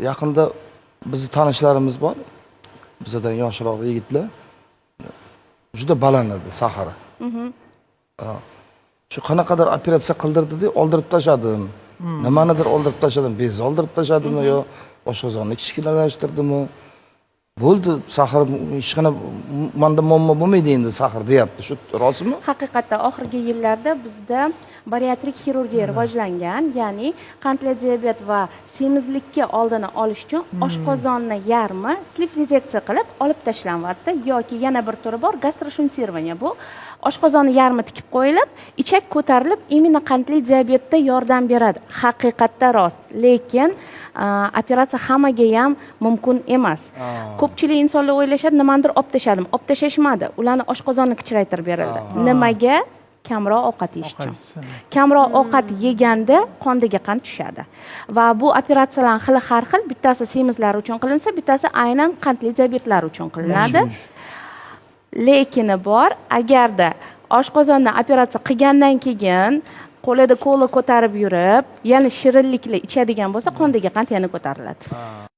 Yaqinda bizni tanishlarimiz bor. Bizdan yoshroq yigitlar. Juda baland edi sahari. Shu qanaqadir operatsiya qildirdi-da, oldirib tashladim. Nimanidir oldirib tashladim, bez oldirib tashladimmi yo oshqozonni kichkinalashtirdimi? Bo'ldi, sahar hech qana menda muammo bo'lmaydi endi sahar deyapti. Shu rostmi? Haqiqatda oxirgi yillarda bizda bariatrik xirurgiya rivojlangan, ya'ni qandli diabet va semizlikka oldini olish uchun oshqozonni yarmi sliv rezeksiya qilib olib tashlanyapti yoki yana bir turi bor gastroshuntsирование. Bu oshqozonni yarmi tikib qo'yilib, ichak ko'tarilib, imенно qandli diabetda yordam beradi. Haqiqatda rost, lekin operatsiya hammaga ham mumkin emas. Ko'pchilik insonlar o'ylashadi, nimadir olib tashladim. Olib tashlamadi. Ularni oshqozonni kichraytirib berildi. Nimaga? Kamroq ovqat yeyish uchun. Kamroq ovqat yeganda qondagi qand tushadi. Va bu operatsiyalar xili har xil, bittasi semizlar uchun qilinsa, bittasi aynan qandli diabetlar uchun qilinadi. Lekini bor, agarda oshqozonni operatsiya qilgandan keyin qo'lida kola ko'tarib yurib, yana shirinliklar ichadigan bo'lsa, qondagi qand yana ko'tariladi.